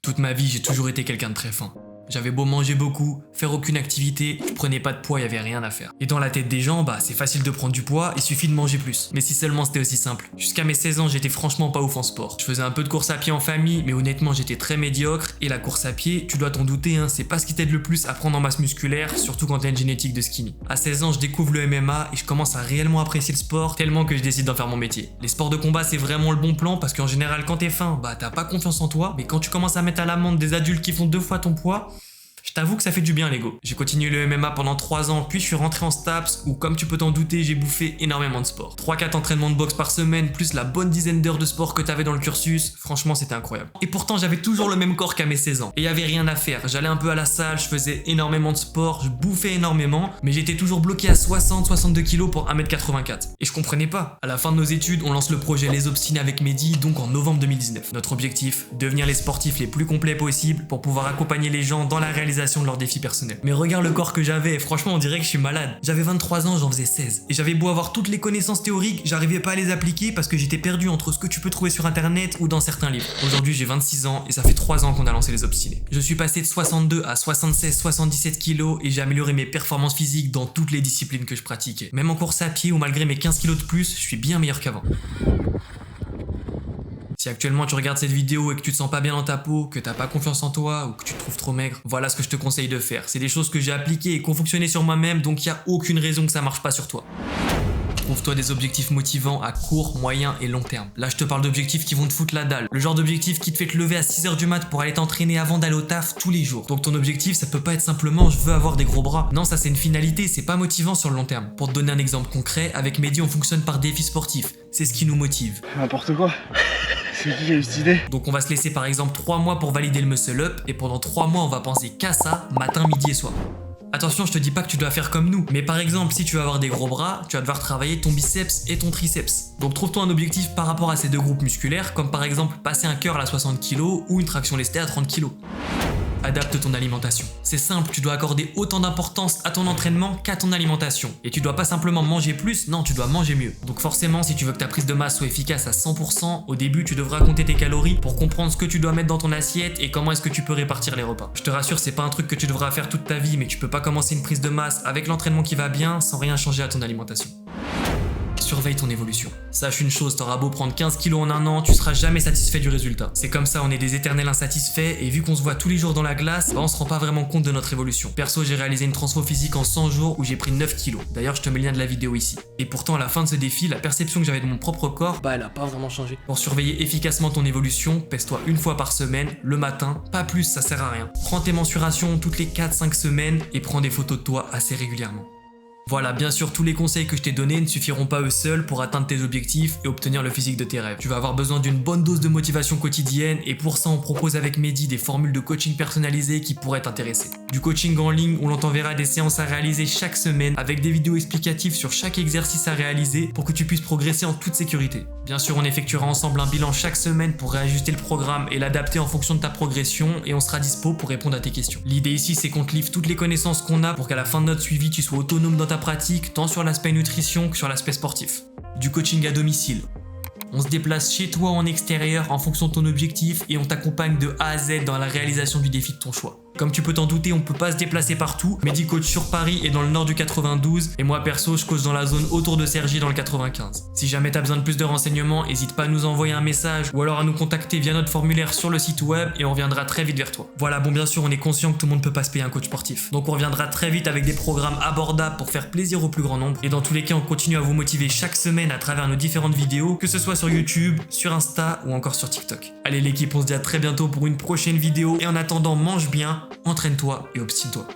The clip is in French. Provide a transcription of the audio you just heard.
Toute ma vie, j'ai toujours été quelqu'un de très faim. J'avais beau manger beaucoup, faire aucune activité, je prenais pas de poids, y avait rien à faire. Et dans la tête des gens, c'est facile de prendre du poids, il suffit de manger plus. Mais si seulement c'était aussi simple. Jusqu'à mes 16 ans, j'étais franchement pas ouf en sport. Je faisais un peu de course à pied en famille, mais honnêtement, j'étais très médiocre. Et la course à pied, tu dois t'en douter, c'est pas ce qui t'aide le plus à prendre en masse musculaire, surtout quand t'as une génétique de skinny. À 16 ans, je découvre le MMA et je commence à réellement apprécier le sport, tellement que je décide d'en faire mon métier. Les sports de combat, c'est vraiment le bon plan parce qu'en général, quand t'es faim, t'as pas confiance en toi, mais quand tu commences à mettre à l'amende des adultes qui font 2 fois ton poids, je t'avoue que ça fait du bien l'ego. J'ai continué le MMA pendant 3 ans, puis je suis rentré en STAPS où, comme tu peux t'en douter, j'ai bouffé énormément de sport. 3-4 entraînements de boxe par semaine, plus la bonne dizaine d'heures de sport que t'avais dans le cursus, franchement c'était incroyable. Et pourtant j'avais toujours le même corps qu'à mes 16 ans. Et y avait rien à faire, j'allais un peu à la salle, je faisais énormément de sport, je bouffais énormément, mais j'étais toujours bloqué à 60-62 kg pour 1m84. Et je comprenais pas. À la fin de nos études, on lance le projet Les Obstinés avec Mehdi, donc en novembre 2019. Notre objectif, devenir les sportifs les plus complets possibles pour pouvoir accompagner les gens dans la réalisation de leurs défis personnels. Mais regarde le corps que j'avais, franchement on dirait que je suis malade. J'avais 23 ans, j'en faisais 16. Et j'avais beau avoir toutes les connaissances théoriques, j'arrivais pas à les appliquer parce que j'étais perdu entre ce que tu peux trouver sur internet ou dans certains livres. Aujourd'hui j'ai 26 ans et ça fait 3 ans qu'on a lancé Les Obstinés. Je suis passé de 62 à 76-77 kg et j'ai amélioré mes performances physiques dans toutes les disciplines que je pratiquais. Même en course à pied où malgré mes 15 kg de plus, je suis bien meilleur qu'avant. Si actuellement tu regardes cette vidéo et que tu te sens pas bien dans ta peau, que t'as pas confiance en toi ou que tu te trouves trop maigre, voilà ce que je te conseille de faire. C'est des choses que j'ai appliquées et qui ont fonctionné sur moi-même, donc y a aucune raison que ça marche pas sur toi. Trouve-toi des objectifs motivants à court, moyen et long terme. Là, je te parle d'objectifs qui vont te foutre la dalle. Le genre d'objectif qui te fait te lever à 6h du mat pour aller t'entraîner avant d'aller au taf tous les jours. Donc ton objectif, ça peut pas être simplement je veux avoir des gros bras. Non, ça c'est une finalité, c'est pas motivant sur le long terme. Pour te donner un exemple concret, avec Mehdi, on fonctionne par défis sportifs. C'est ce qui nous motive. N'importe quoi. C'est qui a eu cette idée? Donc on va se laisser par exemple 3 mois pour valider le muscle up et pendant 3 mois on va penser qu'à ça, matin, midi et soir. Attention, je te dis pas que tu dois faire comme nous, mais par exemple, si tu veux avoir des gros bras, tu vas devoir travailler ton biceps et ton triceps. Donc trouve-toi un objectif par rapport à ces deux groupes musculaires, comme par exemple passer un curl à 60 kg ou une traction lestée à 30 kg. Adapte ton alimentation. C'est simple, tu dois accorder autant d'importance à ton entraînement qu'à ton alimentation. Et tu dois pas simplement manger plus, non, tu dois manger mieux. Donc forcément, si tu veux que ta prise de masse soit efficace à 100%, au début, tu devras compter tes calories pour comprendre ce que tu dois mettre dans ton assiette et comment est-ce que tu peux répartir les repas. Je te rassure, c'est pas un truc que tu devras faire toute ta vie, mais tu peux pas commencer une prise de masse avec l'entraînement qui va bien sans rien changer à ton alimentation. Surveille ton évolution. Sache une chose, t'auras beau prendre 15 kilos en un an, tu seras jamais satisfait du résultat. C'est comme ça, on est des éternels insatisfaits et vu qu'on se voit tous les jours dans la glace, on se rend pas vraiment compte de notre évolution. Perso, j'ai réalisé une transfo physique en 100 jours où j'ai pris 9 kilos. D'ailleurs, je te mets le lien de la vidéo ici. Et pourtant, à la fin de ce défi, la perception que j'avais de mon propre corps, elle a pas vraiment changé. Pour surveiller efficacement ton évolution, pèse-toi une fois par semaine, le matin, pas plus, ça sert à rien. Prends tes mensurations toutes les 4-5 semaines et prends des photos de toi assez régulièrement. Voilà, bien sûr, tous les conseils que je t'ai donnés ne suffiront pas eux seuls pour atteindre tes objectifs et obtenir le physique de tes rêves. Tu vas avoir besoin d'une bonne dose de motivation quotidienne et pour ça, on propose avec Mehdi des formules de coaching personnalisées qui pourraient t'intéresser. Du coaching en ligne où l'on t'enverra des séances à réaliser chaque semaine avec des vidéos explicatives sur chaque exercice à réaliser pour que tu puisses progresser en toute sécurité. Bien sûr, on effectuera ensemble un bilan chaque semaine pour réajuster le programme et l'adapter en fonction de ta progression et on sera dispo pour répondre à tes questions. L'idée ici, c'est qu'on te livre toutes les connaissances qu'on a pour qu'à la fin de notre suivi, tu sois autonome dans ta pratique, tant sur l'aspect nutrition que sur l'aspect sportif. Du coaching à domicile. On se déplace chez toi en extérieur en fonction de ton objectif et on t'accompagne de A à Z dans la réalisation du défi de ton choix. Comme tu peux t'en douter, on peut pas se déplacer partout. Mehdi coach sur Paris et dans le nord du 92 et moi perso je coach dans la zone autour de Cergy dans le 95. Si jamais t'as besoin de plus de renseignements, n'hésite pas à nous envoyer un message ou alors à nous contacter via notre formulaire sur le site web et on reviendra très vite vers toi. Voilà, bon bien sûr on est conscient que tout le monde peut pas se payer un coach sportif. Donc on reviendra très vite avec des programmes abordables pour faire plaisir au plus grand nombre et dans tous les cas on continue à vous motiver chaque semaine à travers nos différentes vidéos, que ce soit sur YouTube, sur Insta ou encore sur TikTok. Allez l'équipe, on se dit à très bientôt pour une prochaine vidéo et en attendant mange bien, entraîne-toi et obstine-toi.